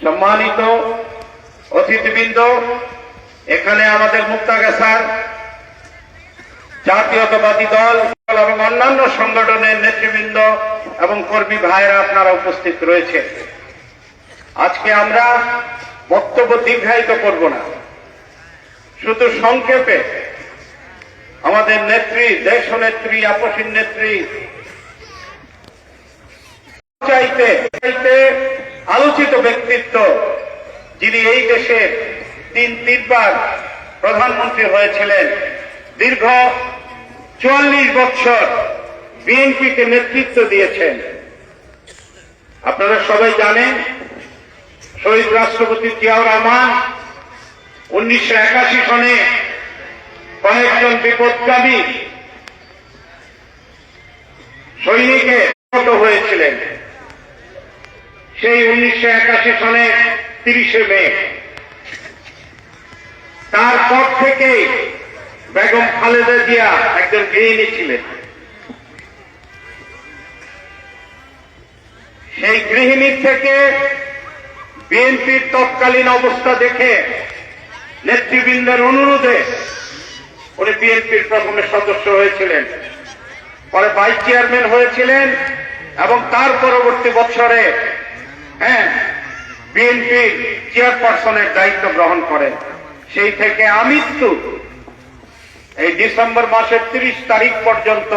সম্মানিত অতিথিবৃন্দ, এখানে আমাদের মুক্তাগাছার জাতীয়তাবাদী দল এবং অন্যান্য সংগঠনের নেতৃবৃন্দ এবং কর্মী ভাইয়েরা আপনারা উপস্থিত রয়েছে। আজকে আমরা বক্তব্য দীর্ঘায়িত করব না, শুধু সংক্ষেপে আমাদের নেত্রী, দেশ নেত্রী, আপসীন নেত্রী চাইতে আলোচিত ব্যক্তিত্ব, যিনি এই দেশের তিনবার প্রধানমন্ত্রী হয়েছিলেন, দীর্ঘ ৪৪ বছর বিএনপিকে নেতৃত্ব দিয়েছেন। আপনারা সবাই জানেন, শহীদ রাষ্ট্রপতি জিয়াউর রহমান 1981 সনে কয়েকজন বিপদগামী সৈনিকে নিহত হয়েছিলেন। সেই 1981 সনে 30 মে, তারপর থেকেই বেগম খালেদা জিয়া একজন গৃহিণী ছিলেন। সেই গৃহিণীর থেকে বিএনপির তৎকালীন অবস্থা দেখে নেতৃবৃন্দের অনুরোধে উনি বিএনপির প্রথমে সদস্য হয়েছিলেন, পরে ভাইস চেয়ারম্যান হয়েছিলেন এবং তার পরবর্তী বছরে বিএনপির চেয়ারপারসনের দায়িত্ব গ্রহণ করেন। সেই থেকে আমৃত্যু এই ডিসেম্বর মাসের 30 তারিখ পর্যন্ত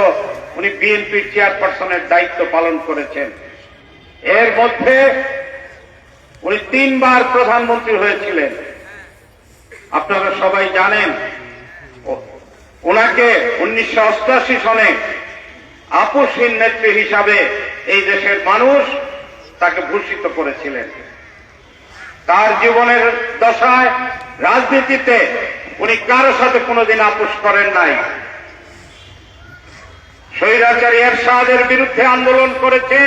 উনি বিএনপির চেয়ারপারসনের দায়িত্ব পালন করেছেন। এর মধ্যে উনি 3 বার প্রধানমন্ত্রী হয়েছিলেন। আপনারা সবাই জানেন, ওনাকে 1988 সনে আপসহীন নেত্রী হিসাবে এই দেশের মানুষ তাকে ভূষিত করেছিলেন। তার জীবনের দশায় রাজনীতিতে উনি কারো সাথে কোনোদিন আপোষ করেন নাই। স্বৈরাচারী এরশাদের বিরুদ্ধে আন্দোলন করেছে।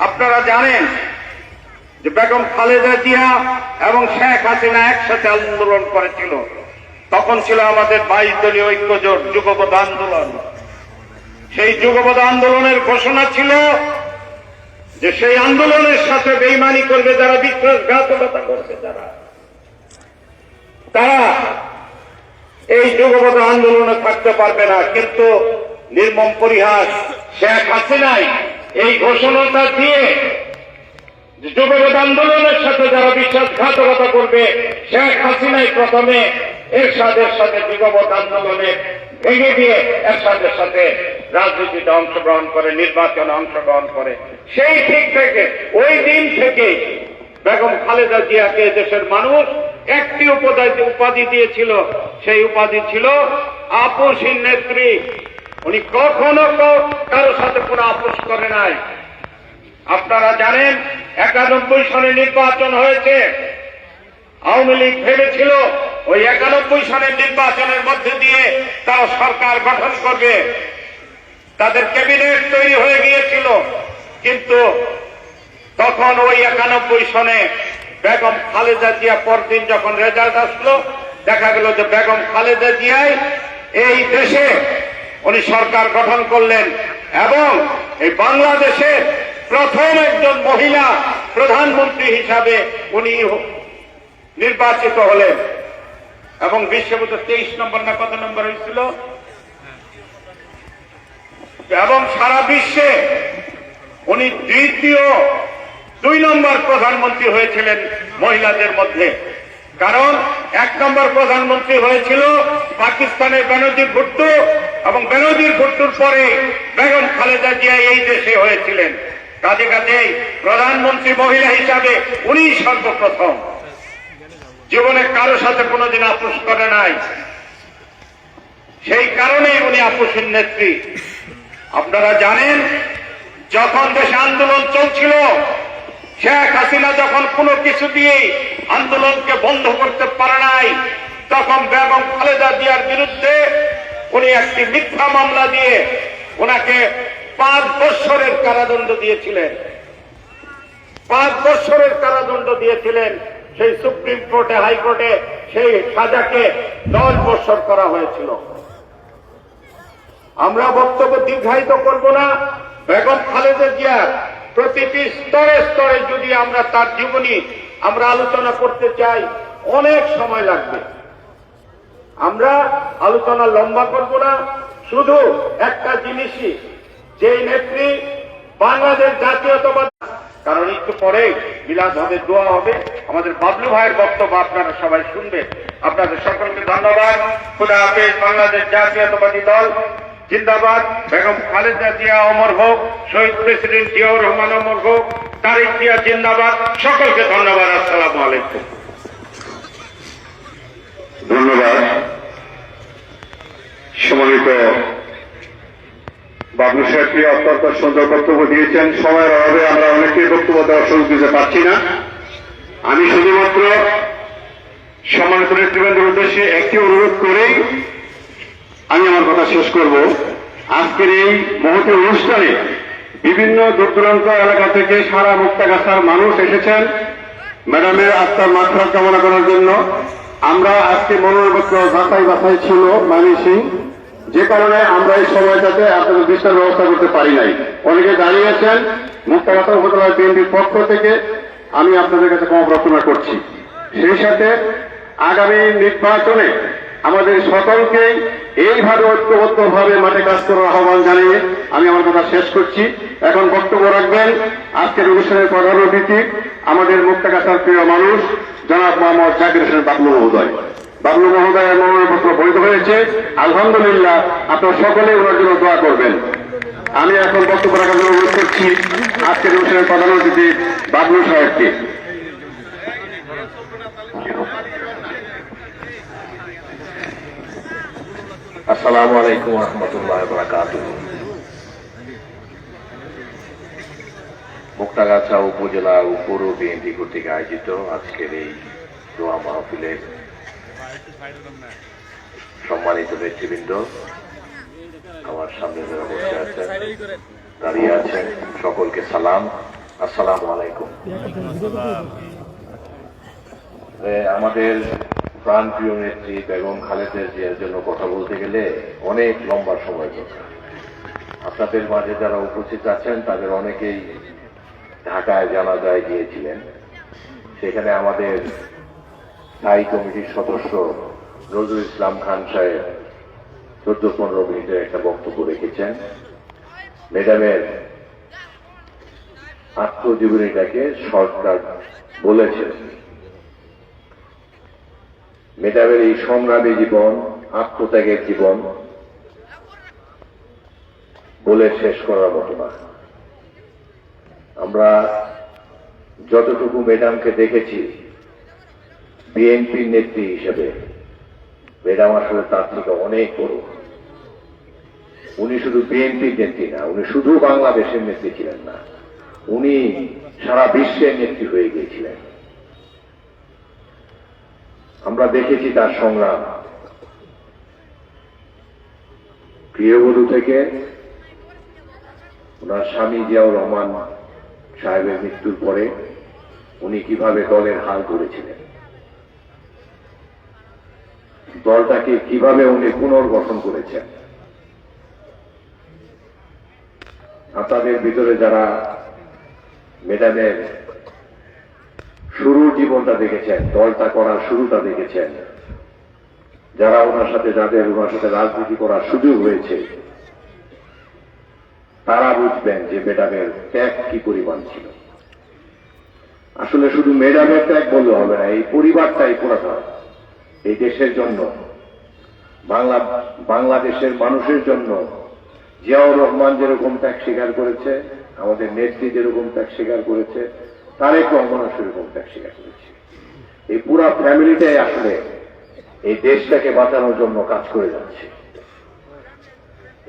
আপনারা জানেন যে বেগম খালেদা জিয়া এবং শেখ হাসিনা একসাথে আন্দোলন করেছিল। তখন ছিল আমাদের 22 দলীয় ঐক্যজোট যুগপৎ আন্দোলন। সেই যুগপৎ আন্দোলনের ঘোষণা ছিল যে সেই আন্দোলনের সাথে বেইমানি করবে যারা, বিশ্বাসঘাতকতা করবে যারা, তারা এই যুগপৎ আন্দোলনে থাকতে পারবে না। কিন্তু নির্মম পরিহাস, শেখ হাসিনাই এই ঘোষণাটা দিয়ে যুগপৎ আন্দোলনের সাথে যারা বিশ্বাসঘাতকতা করবে, শেখ হাসিনাই প্রথমে এরশাদের সাথে যুগপৎ আন্দোলনে ভেঙে দিয়ে এরশাদের সাথে রাজনীতিতে অংশগ্রহণ করে, নির্বাচনে অংশগ্রহণ করে। সেই ঠিক থেকে, ওই দিন থেকে বেগম খালেদা জিয়াকে দেশের মানুষ একটি উপাধি দিয়েছিল। সেই উপাধি ছিল আপসহীন নেত্রী। উনি কখনো কারো সাথে কোনো আপোষ করে নাই। আপনারা জানেন, 91 সনে নির্বাচন হয়েছে। আওয়ামী লীগ ভেবেছিল ওই 91 সনের নির্বাচনের মধ্যে দিয়ে তারা সরকার গঠন করবে, তাদের ক্যাবিনেট তৈরি হয়ে গিয়েছিল। কিন্তু তখন ওই 91 সনে বেগম খালেদা জিয়া পরদিন যখন রেজাল্ট আসলো, দেখা গেল যে বেগম খালেদা জিয়াই এই দেশে উনি সরকার গঠন করলেন এবং এই বাংলাদেশের প্রথম একজন মহিলা প্রধানমন্ত্রী হিসাবে উনি নির্বাচিত হলেন। এবং বিশ্বভূত 23 নম্বর না কত নম্বর হয়েছিল, এবং সারা বিশ্বে উনি দ্বিতীয় 2 নম্বর প্রধানমন্ত্রী হয়েছিলেন মহিলাদের মধ্যে। কারণ 1 নম্বর প্রধানমন্ত্রী হয়েছিল পাকিস্তানের বেনজির ভুট্টো, এবং বেনজির ভুট্টোর পরে বেগম খালেদা জিয়া এই দেশে হয়েছিলেন। কাজে কাজেই প্রধানমন্ত্রী মহিলা হিসাবে উনি সর্বপ্রথম। জীবনে কারো সাথে কোনোদিন আপোষ করে নাই, সেই কারণেই উনি আপসহীন নেত্রী। আপনারা জানেন, যখন দেশে আন্দোলন চলছিল, শেখ হাসিনা যখন কোনো কিছু দিয়ে আন্দোলনকে বন্ধ করতে পারে নাই, তখন বেগম খালেদা জিয়ার বিরুদ্ধে উনি একটি মিথ্যা মামলা দিয়ে ওনাকে 5 বছরের কারাদণ্ড দিয়েছিলেন। 5 বছরের কারাদণ্ড দিয়েছিলেন। সেই সুপ্রিম কোর্টে, হাইকোর্টে সেই সাজাকে 10 বছর করা হয়েছিল। আমরা বক্তব্য দীর্ঘায়িত করব না। বেগম খালেদা জিয়া প্রতিটি স্তরে স্তরে যদি আমরা তার জীবনী আমরা আলোচনা করতে চাই অনেক সময় লাগবে। আমরা আলোচনা লম্বা করব না, শুধু একটা জিনিসই, যেই নেত্রী বাংলাদেশ জাতীয়তাবাদ, কারণ একটু পরে মিলাদ হবে, দোয়া হবে, আমাদের বাবলু ভাইয়ের বক্তব্য আপনারা সবাই শুনবেন। আপনাদের সকলকে ধন্যবাদ। খুদা হাফেজ। বাংলাদেশ জাতীয়তাবাদী দল জিন্দাবাদ। বেগম খালেদা জিয়া অমর হোক, শহীদ প্রেসিডেন্ট জিয়াউর রহমান অমর হোক, তারেক জিয়া জিন্দাবাদ। সকলকে ধন্যবাদ। আসসালামু আলাইকুম। ধন্যবাদ। সম্মানিত বাবলু সাহেবকে অত্যন্ত সুন্দর বক্তব্য দিয়েছেন। সময়ের অভাবে আমরা অনেকেই বক্তব্য দেওয়ার সুযোগ দিতে পারছি না। আমি শুধুমাত্র সম্মানিত নেতৃবৃন্দের উদ্দেশ্যে একটি অনুরোধ করেই আমি আমার কথা শেষ করব। আজকের এই মহতী অনুষ্ঠানে বিভিন্ন দূর দূরান্ত এলাকা থেকে সারা মুক্তাগাছার মানুষ এসেছেন ম্যাডামের আত্মার মাগফিরাত কামনা করার জন্য। আমরা আজকে মনোনয়নপত্র বাছাই ছিল মাইমিসিং, যে কারণে আমরা এই সময়টাতে আপনাদের বিস্তার ব্যবস্থা করতে পারি নাই। অনেকে দাঁড়িয়েছেন। মুক্তাগাছা উপজেলা বিএনপির পক্ষ থেকে আমি আপনাদের কাছে ক্ষমা প্রার্থনা করছি। সেই সাথে আগামী নির্বাচনে আমাদের সকলকেই এইভাবে ঐক্যবদ্ধভাবে মাঠে কাজ করার আহ্বান জানিয়ে আমি আমার কথা শেষ করছি। এখন বক্তব্য রাখবেন আজকের অনুষ্ঠানের প্রধান অতিথি, আমাদের মুক্তাগাছার প্রিয় মানুষ জনাব মোহাম্মদ জাকির হোসেন বাবলু মহোদয়। বাবলু মহোদয়ের মনোনয়নপত্র বৈধ হয়েছে, আলহামদুলিল্লাহ। আপনারা সকলেই ওনার জন্য দোয়া করবেন। আমি এখন বক্তব্য রাখার জন্য অনুরোধ করছি আজকের অনুষ্ঠানের প্রধান অতিথি বাবলু সাহেবকে। আসসালামু আলাইকুম ওয়া রাহমাতুল্লাহি ওয়া বারাকাতুহু। মুক্তাগাছা উপজেলা পৌর বিএনপি কর্তৃক আয়োজিত আজকের এই দোয়া মাহফিলের সম্মানিত নেতৃবৃন্দ, আমার সামনে যারা বসে আছেন, দাঁড়িয়ে আছেন, সকলকে সালাম, আসসালামু আলাইকুম। আমাদের প্রাণপ্রিয় নেত্রী বেগম খালেদা জিয়ার জন্য কথা বলতে গেলে অনেক লম্বা সময় দরকার। আপনাদের মাঝে যারা উপস্থিত আছেন তাদের অনেকেই ঢাকায় জানাজায় গিয়েছিলেন। সেখানে আমাদের স্থায়ী কমিটির সদস্য নজরুল ইসলাম খান সাহেব 14-15 মিনিটের একটা বক্তব্য রেখেছেন। ম্যাডামের আত্মজীবনীটাকে শর্টকাট বলেছেন। ম্যাডামের এই সংগ্রামী জীবন, আত্মত্যাগের জীবন বলে শেষ করার মতো না। আমরা যতটুকু ম্যাডামকে দেখেছি বিএনপির নেত্রী হিসেবে, ম্যাডাম আসলে তার থেকে অনেক বড়। উনি শুধু বিএনপির নেত্রী না, উনি শুধু বাংলাদেশের নেত্রী ছিলেন না, উনি সারা বিশ্বের নেত্রী হয়ে গিয়েছিলেন। আমরা দেখেছি তার সংগ্রাম। গৃহবধূ থেকে ওনার স্বামী জিয়াউর রহমান সাহেবের মৃত্যুর পরে উনি কিভাবে দলের হাল ধরেছিলেন, দলটাকে কিভাবে উনি পুনর্গঠন করেছেন। আপনাদের ভিতরে যারা ম্যাডামের শুরুর জীবনটা দেখেছেন, দলটা করার শুরুটা দেখেছেন, যারা ওনার সাথে রাজনীতি করার সুযোগ হয়েছে, তারা বুঝবেন যে ম্যাডামের ত্যাগ কি পরিমাণ ছিল। আসলে শুধু ম্যাডামের ত্যাগ বললে হবে না, এই পরিবারটাই পুরাটা এই দেশের জন্য, বাংলাদেশের মানুষের জন্য জিয়াউর রহমান যেরকম ত্যাগ স্বীকার করেছে, আমাদের নেত্রী যেরকম ত্যাগ স্বীকার করেছে, তারেক রহমান সেরকম ত্যাগ স্বীকার করেছে। এই পুরা ফ্যামিলিটাই আসলে এই দেশটাকে বাঁচানোর জন্য কাজ করে যাচ্ছে।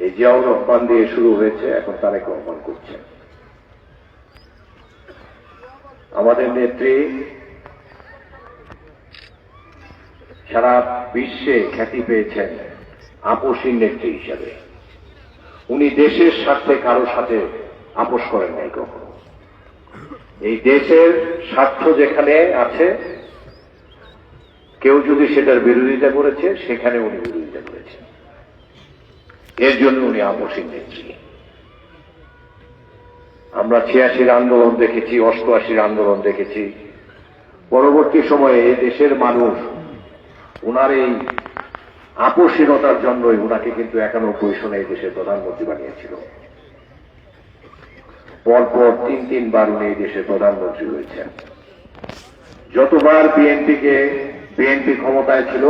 এই জিয়াউর রহমান দিয়ে শুরু হয়েছে, এখন তারেক রহমান করছে। আমাদের নেত্রী সারা বিশ্বে খ্যাতি পেয়েছেন আপোষহীন নেত্রী হিসাবে। উনি দেশের স্বার্থে কারোর সাথে আপোষ করেন নাই কখনো। এই দেশের স্বার্থ যেখানে আছে, কেউ যদি সেটার বিরোধিতা করেছে, সেখানে উনি বিরোধিতা করেছেন। এর জন্য উনি আপোষহীন নেত্রী। আমরা 86-র আন্দোলন দেখেছি, 88-র আন্দোলন দেখেছি। পরবর্তী সময়ে এই দেশের মানুষ ওনার এই আপোষহীনতার জন্যই ওনাকে কিন্তু 91 সনে এই দেশের প্রধানমন্ত্রী বানিয়েছিল। পরপর 3-3 বার উনি এই দেশের প্রধানমন্ত্রী হয়েছেন। যতবার বিএনপি ক্ষমতায় ছিল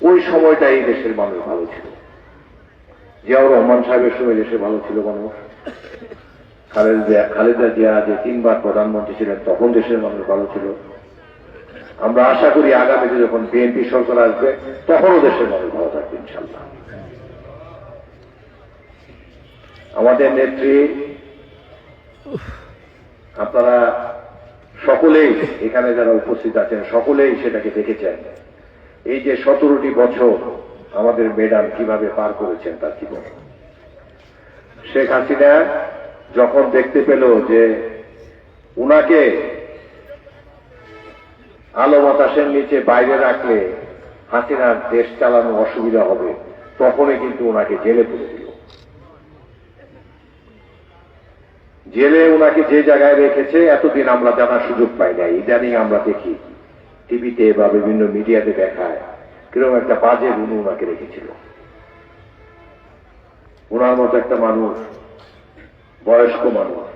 ওই সময়টা এই দেশের মানুষ ভালো ছিল। জিয়াউর রহমান সাহেবের সময় দেশে ভালো ছিল মানুষ। খালেদা জিয়া যে 3 বার প্রধানমন্ত্রী ছিলেন তখন দেশের মানুষ ভালো ছিল। আমরা আশা করি আগামীতে যখন বিএনপি সরকার আসবে তখনও দেশের মানুষ ভালো থাকবে ইনশাল্লাহ। আমাদের নেত্রী, আপনারা সকলেই এখানে যারা উপস্থিত আছেন সকলেই সেটাকে দেখেছেন। এই যে 17টি বছর আমাদের ম্যাডাম কিভাবে পার করেছেন তার জীবন। শেখ হাসিনা যখন দেখতে পেল যে উনাকে আলো বাতাসের নিচে বাইরে রাখলে হাসিনার দেশ চালানো অসুবিধা হবে, তখনই কিন্তু ওনাকে জেলে তুলে দিল। জেলে ওনাকে যে জায়গায় রেখেছে এতদিন আমরা জানার সুযোগ পাই নাই। ইদানিং আমরা দেখি টিভিতে বা বিভিন্ন মিডিয়াতে দেখায় কিরকম একটা বাজে রুমে ওনাকে রেখেছিল। ওনার মতো একটা মানুষ, বয়স্ক মানুষ,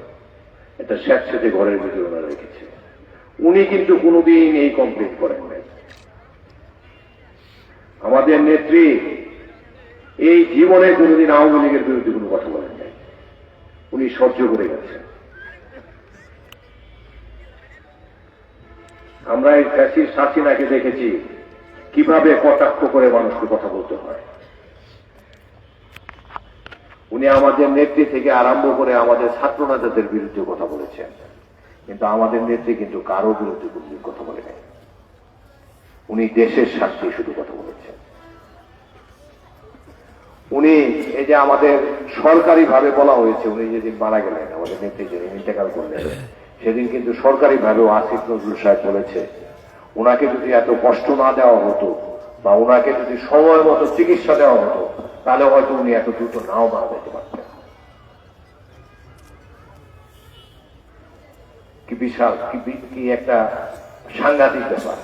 একটা স্যাঁতস্যাঁতে ঘরের ভিতরে ওনারা রেখেছে। উনি কিন্তু কোনোদিন এই কমপ্লিট করেন নাই। আমাদের নেত্রী এই জীবনে কোনোদিন আওয়ামী লীগের বিরুদ্ধে কোনো কথা বলেন নাই। উনি সহ্য করে গেছেন। আমরা এই ফ্যাসিস্ট হাসিনাকে দেখেছি কিভাবে কটাক্ষ করে মানুষকে কথা বলতে হয়। উনি আমাদের নেত্রী থেকে আরম্ভ করে আমাদের ছাত্র নেতাদের বিরুদ্ধে কথা বলেছেন, কিন্তু আমাদের নেত্রী কিন্তু কারো বিরুদ্ধে কোনদিন কথা বলে নাই। উনি দেশের স্বার্থে শুধু কথা বলেছেন। উনি এই যে আমাদের সরকারি ভাবে বলা হয়েছে, উনি যেদিন মারা গেলেন, আমাদের নেত্রী যেদিন ইন্তেকাল করলেন, সেদিন কিন্তু সরকারি ভাবেও আসিফ নজরুল সাহেব বলেছে ওনাকে যদি এত কষ্ট না দেওয়া হতো বা ওনাকে যদি সময় মতো চিকিৎসা দেওয়া হতো তাহলে হয়তো উনি এত দ্রুত নাও মারা যেতে পারতেন। কি বিশাল, কি একটা সাংঘাতিক ব্যাপার।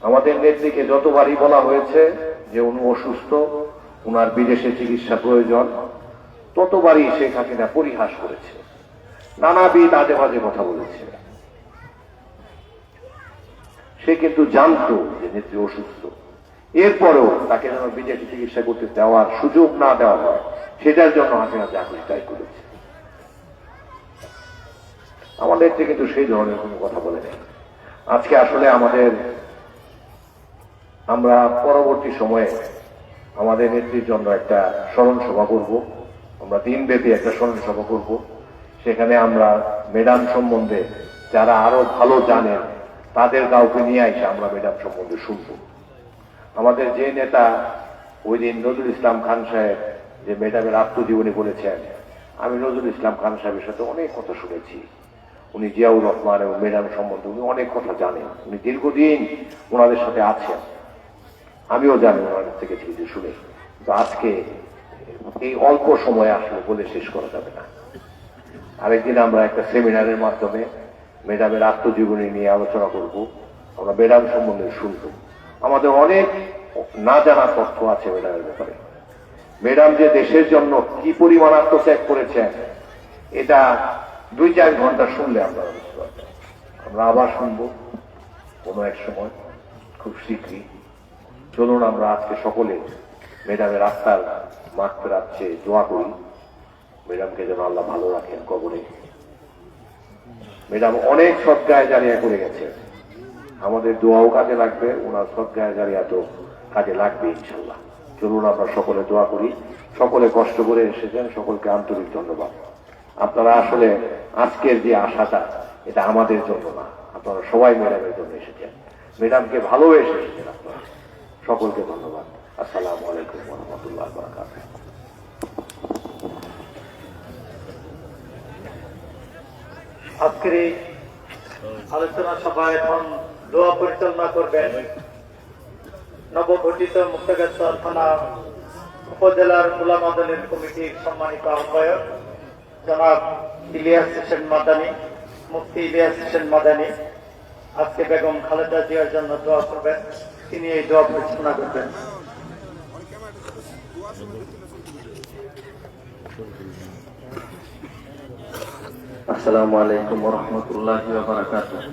আমাদের নেত্রীকে যতবারই বলা হয়েছে যে উনি অসুস্থ, উনার বিদেশে চিকিৎসা প্রয়োজন, ততবারই শেখ হাসিনা পরিহাস করেছে, নানাবিধ আজে বাজে কথা বলেছে। সে কিন্তু জানতো যে নেত্রী অসুস্থ, এরপরেও তাকে যেন বিদেশে চিকিৎসা করতে দেওয়ার সুযোগ না দেওয়া হয় সেটার জন্য হাসিনা যা খুশি তাই করেছে। আমাদের নেত্রী কিন্তু সেই ধরনের কোনো কথা বলে নেই। আজকে আসলে আমরা পরবর্তী সময়ে আমাদের নেত্রীর জন্য একটা স্মরণ সভা করব। আমরা দিনব্যাপী একটা স্মরণ সভা করব। সেখানে আমরা ম্যাডাম সম্বন্ধে যারা আরো ভালো জানেন তাদের কাউকে নিয়ে এসে আমরা ম্যাডাম সম্বন্ধে শুনব। আমাদের যে নেতা ওই দিন নজরুল ইসলাম খান সাহেব যে ম্যাডামের আত্মজীবনী বলেছেন, আমি নজরুল ইসলাম খান সাহেবের সাথে অনেক কথা শুনেছি। উনি জিয়াউর রহমান এবং ম্যাডাম সম্বন্ধে উনি অনেক কথা জানেন। উনি দীর্ঘদিন ওনাদের সাথে আছেন, আমিও জানি ওনাদের থেকে কিছু শুনে। তো আজকে এই অল্প সময় আসলে বলে শেষ করা যাবে না। আরেকদিন আমরা একটা সেমিনারের মাধ্যমে ম্যাডামের আত্মজীবনী নিয়ে আলোচনা করব। আমরা ম্যাডাম সম্বন্ধে শুনব। আমাদের অনেক না জানা তথ্য আছে ম্যাডামের ব্যাপারে। ম্যাডাম যে দেশের জন্য কি পরিমাণ আত্মত্যাগ করেছেন এটা 2-4 ঘন্টা শুনলে আমরা বুঝতে পারবেন। আমরা আবার শুনবো কোনো এক সময়, খুব শীঘ্রই। চলুন আমরা আজকে সকলে ম্যাডামের আত্মার মাগফিরাতে দোয়া করি। ম্যাডামকে যেন আল্লাহ ভালো রাখেন কবরে। ম্যাডাম অনেক সৎকায় জারিয়া করে গেছে, আমাদের দোয়াও কাজে লাগবে, ওনার সৎকায় জারিয়া তো কাজে লাগবে ইনশাল্লাহ। চলুন আমরা সকলে দোয়া করি। সকলে কষ্ট করে এসেছেন, সকলকে আন্তরিক ধন্যবাদ। আপনারা আসলে আজকের যে আশাটা এটা আমাদের জন্য না, আপনারা সবাই ম্যাডামের জন্য এসেছেন, ম্যাডামকে ভালোবেসে এসেছেন আপনারা। সকলকে ধন্যবাদ। আসসালামু আলাইকুম ওয়া রাহমাতুল্লাহি ওয়া বারাকাতুহু। আজকের এই আলোচনা সভায় এখন দোয়া পরিচালনা করবেন নবগঠিত মুক্তাগাছা থানা উপজেলার উলামা দলের কমিটির সম্মানিত আহ্বায়ক জনাব ইলিয়াস হোসেন মাদানী, মুফতি ইলিয়াস হোসেন মাদানী আজকে বেগম খালেদা জিয়ার জন্য দোয়া করবেন। তিনি এই দোয়া পরিচালনা করবেন। আসসালামু আলাইকুম ওয়া রাহমাতুল্লাহি ওয়া বারাকাতুহু।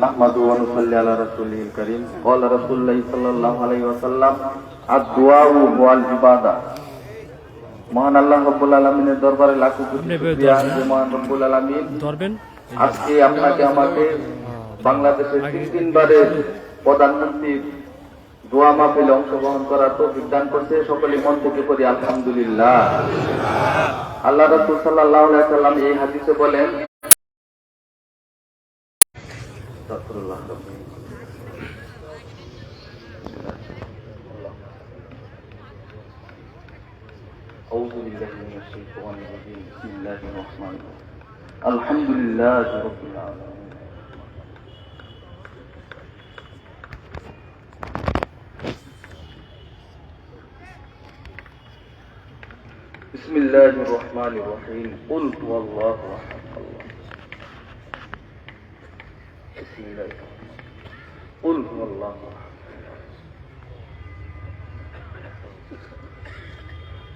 নাহমাদু ওয়া নুসাল্লি আলা রাসূলিল কারীম। ক্বালা রাসূলুল্লাহ সাল্লাল্লাহু আলাইহি ওয়াসাল্লাম, আদ-দুআউ ওয়াল ইবাদা। মহান আল্লাহ রাব্বুল আলামিনের দরবারে লাখো কোটি শুকরিয়া যে মহান রব্বুল আলামিন আজকে আপনাকে আমাকে বাংলাদেশের তিনবারের প্রধানমন্ত্রীর দোয়া মাহফিলে অংশগ্রহণ করার তৌফিক দান করছে। সকলে মন থেকে করি আলহামদুলিল্লাহ। আল্লাহ রাসূল সাল্লাল্লাহু আলাইহি ওয়াসাল্লাম এই হাদিসে বলেন, আউযু বিল্লাহি মিনাশ শাইতানির রাজীম। বিসমিল্লাহির রাহমানির রাহিম। আলহামদুলিল্লাহি রাব্বিল আলামিন। بسم الله الرحمن الرحيم. قل هو الله احد الله. بسم الله الرحمن الرحيم. قل هو الله احد.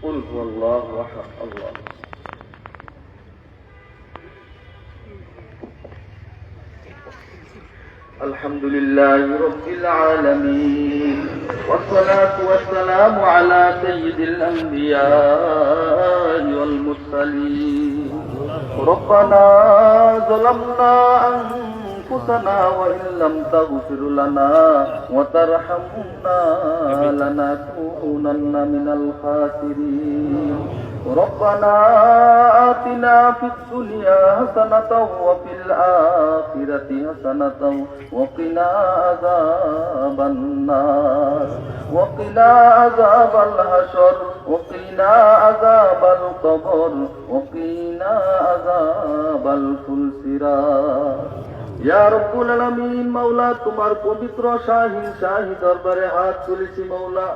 قل هو الله احد الله. الحمد لله رب العالمين، والصلاة والسلام على سيد الأنبياء والمرسلين. ربنا ظلمنا أنفسنا وإن لم تغفر لنا وترحمنا لنكونن من الخاسرين. ربنا آتنا في الدنيا حسنة وفي الآخرة حسنة وقنا عذاب النار وقنا عذاب الحشر وقنا عذاب القبر وقنا عذاب الفلسرات. ইয়া রব্বুল আলামিন, মাওলা তোমার পবিত্র শাহী দরবারে হাত তুলেছি মাওলা।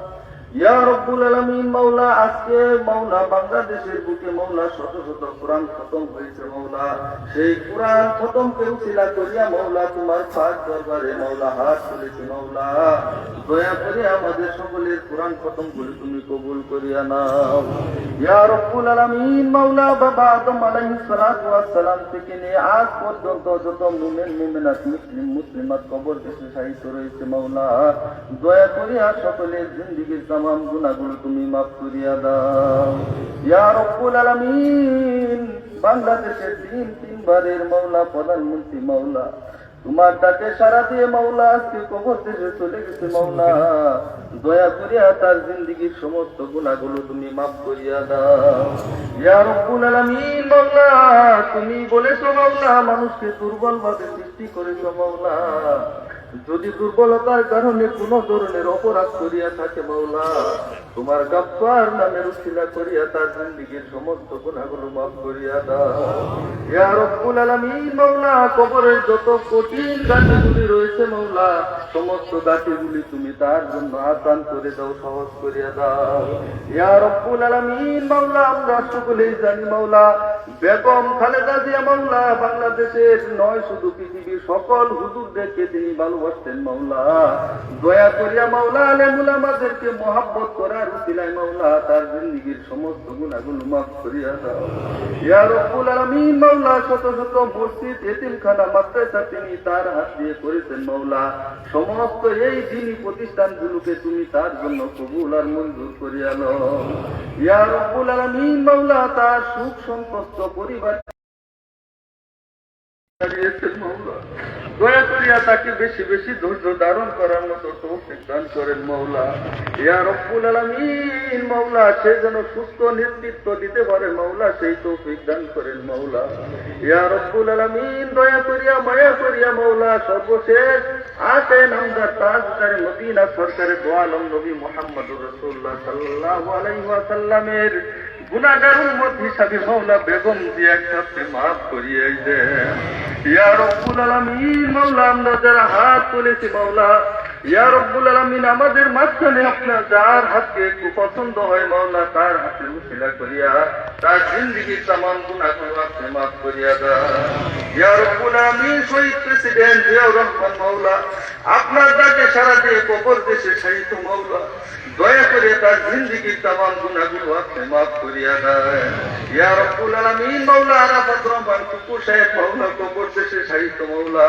ইয়া রব্বুল আলামিন, মাওলা আজকে মাওলা বাংলাদেশের বুকে মাওলা শত শত কোরআন খতম হয়েছে মাওলা। সেই কোরআন খতমকে উসিলা করিয়া মাওলা তোমার পাক দরবারে মাওলা হাত তুলেছি মাওলা। দয়া করে আমাদের সকলের কোরআন খতম করে তুমি কবুল করিয়া নাও। ইয়া রব্বুল আলামিন, মাওলা বাবা আদম আলাইহিস সালাতু ওয়াস সালাম থেকে নিয়ে আজ পর্যন্ত যত মুমিন মুমিনাত মুসলিমাত কবরদেশে শায়িত রয়েছে মাওলা, দয়া করে সকলের জিন্দেগির তামাম গুনাহগুলো তুমি মাফ করিয়া দাও। ইয়া রব্বুল আলামিন, বাংলাদেশের তিনবারের মাওলা প্রধানমন্ত্রী মাওলা তোমার ডাকে সাড়া দিয়ে মাওলা আজকে কবর দেশে চলে গেছে মাওলা, দয়া করিয়া তার জিন্দেগির সমস্ত গুনাহগুলো তুমি মাফ করিয়া দাও। ইয়া রব্বুল আলামিন, মাওলা তুমি বলেছো মাওলা মানুষকে দুর্বল ভাবে সৃষ্টি করেছো মাওলা। যদি দুর্বলতার কারণে কোন ধরনের অপরাধ করিয়া থাকে মাওলা, তোমার গাফফার নামের উসিলা করিয়া তার জিন্দেগির সমস্ত গুনাহগুলো মাফ করিয়া দাও। ইয়া রব্বুল আলামিন, মাওলা কবরের যত কঠিন গাঁথিগুলি রয়েছে মাওলা, সমস্ত গাঁথিগুলি তুমি তার জন্য আসান করে দাও, সহজ করিয়া দাও। ইয়া রব্বুল আলামিন, মাওলা আমরা সকলেই জানি মাওলা বেগম খালেদা জিয়া মাওলা বাংলাদেশের নয় শুধু পৃথিবীর সকল হুজুরদেরকে তিনি ভালোবাসতেন মাওলা। দয়া করিয়া মাওলা আলেম উলামাদেরকে মহব্বত করার উসিলায় মাওলা তার জিন্দেগির সমস্ত গুনাহগুলো মাফ করিয়া দাও। ইয়া রব্বুল আলামিন, মাওলা শত শত মসজিদ এতিমখানা মাদ্রাসা তিনি তার হাত দিয়ে করেছেন মাওলা। সমস্ত এই দ্বীনি প্রতিষ্ঠানগুলোকে তুমি তার জন্য কবুল আর মঞ্জুর করিয়া নাও। ইয়া রব্বুল আলামিন, মাওলা তার সুখ সন্তুষ্ট পরিবার দয়া করিয়া তাকে বেশি বেশি ধৈর্য ধারণ করার মতো তৌফিক দান করেন মাওলা। ইয়া রব্বুল আলামিন, মাওলা সে যেন সুস্থ নেতৃত্ব দিতে পারে মাওলা, সেই তৌফিক দান করেন মাওলা। ইয়া রব্বুল আলামিন, দয়া করিয়া মায়া করিয়া মাওলা সর্বশেষ আতে নামদার তাজদার মদিনা সরকারের দো আলম নবী মুহাম্মদুর রাসূলুল্লাহ সাল্লাল্লাহু আলাইহি ওয়াসাল্লামের গুনাহগার উম্মত হিসাবে মাওলা বেগম জিয়াকে আপনি মাফ করিয়ে দেন। ইয়া রব্বুল আলামিন, মাওলা আমরা যারা হাত তুলেছি মাওলা ইয়া রব্বুল আলামিন আমাদের মাঝখানে আপনার যার হাতকে একটু পছন্দ হয় মাওলা তার হাতে উসিলা করিয়া তার জিন্দেগির तमाम গুনাহগুলো আপনি মাফ করিয়া দাও। ইয়া রব্বুল আলামিন শহীদ প্রেসিডেন্ট জিয়াউর রহমান মাওলা আপনার ডাকে সাড়া দিয়ে কবর দেশে শায়িত মাওলা দয়া করে তার জিন্দেগির तमाम গুনাহগুলো আপনি মাফ করিয়া দেন। ইয়া রব্বুল আলামিন মাওলা আরাফাত রহমান কুকুর সাহেব মাওলা কবর দেশে শায়িত মাওলা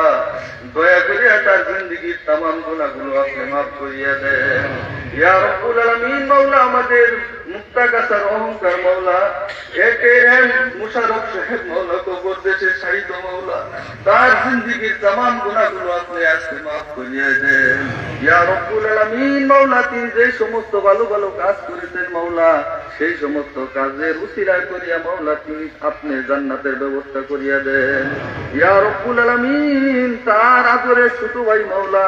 দয়া করে তার জিন্দেগির तमाम গুনাহগুলো আপনি মাফ করিয়া দেন। ইয়া রব্বুল আলামিন মাওলা আমাদের মুক্তাগাছার অহংকার মাওলা একেএম মুশাররফ সাহেব মাওলা কবর দেশে শায়িত মাওলা তার জিন্দেগির तमाम গুনাহগুলো আপনি আজকে মাফ করিয়া দেন। ইয়া রব্বুল আলামিন মাওলা তিনি যে সমস্ত ভালো ভালো কাজ করেছেন মাওলা সেই সমস্ত কাজের উসিলা করিয়া মাওলা তিনি আপনি জান্নাতের ব্যবস্থা করিয়া দেন। ইয়া রব্বুল আলামিন তার আদরের ছোট ভাই মাওলা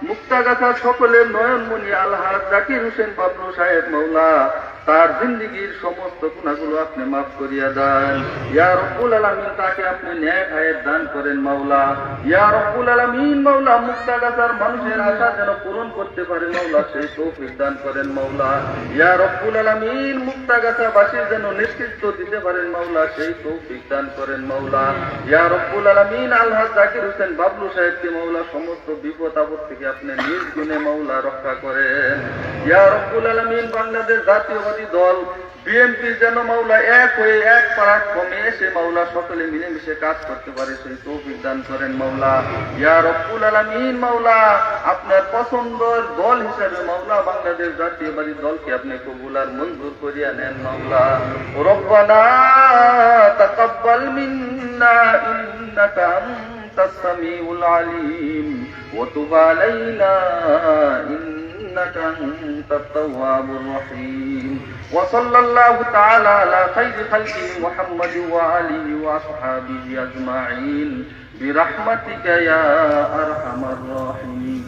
মুক্তাগাছা সকলের নয়নমণি আলহাজ জাকির হোসেন বাবলু সাহেব মাওলা তার জিন্দেগির সমস্ত গুনাহগুলো আপনি মাফ করিয়া দেন। ইয়া রব্বুল আলামিন তাকে আপনি নেক হায়াত দান করেন মাওলা। ইয়া রব্বুল আলামিন মাওলা মুক্তাগাছার মানুষের আশা যেন পূরণ করতে পারে মাওলা সেই তৌফিক দান করেন মাওলা। ইয়া রব্বুল আলামিন মুক্তাগাছাবাসীর যেন নেতৃত্ব দিতে পারেন মাওলা সেই তৌফিক দান করেন মাওলা। ইয়া রব্বুল আলামিন আলহাজ জাকির হোসেন বাবলু সাহেবকে মাওলা সমস্ত বিপদ আপদ থেকে আপনি নিজ গুণে মাওলা রক্ষা করেন। ইয়া রব্বুল আলামিন বাংলাদেশ জাতীয়বাদী দল বিএনপি যেন মাওলা এক হয়ে এক প্ল্যাটফর্মে এসে মাওলা সকলে মিলেমিশে কাজ করতে পারে সেই তৌফিক দান করেন মাওলা। ইয়া রব্বুল আলামিন মাওলা আপনার পছন্দের দল হিসেবে মাওলা বাংলাদেশ জাতীয়বাদী দলকে আপনি কবুল আর মঞ্জুর করিয়া নেন মাওলা। রব্বানা তাকাব্বাল মিন্না ইন্নাকা আনতাস সামিউল আলিম ওয়া তুব আলাইনা إنك أنت التواب الرحيم وصلى الله تعالى على خير خلقه محمد وآله وأصحابه أجمعين برحمتك يا أرحم الراحمين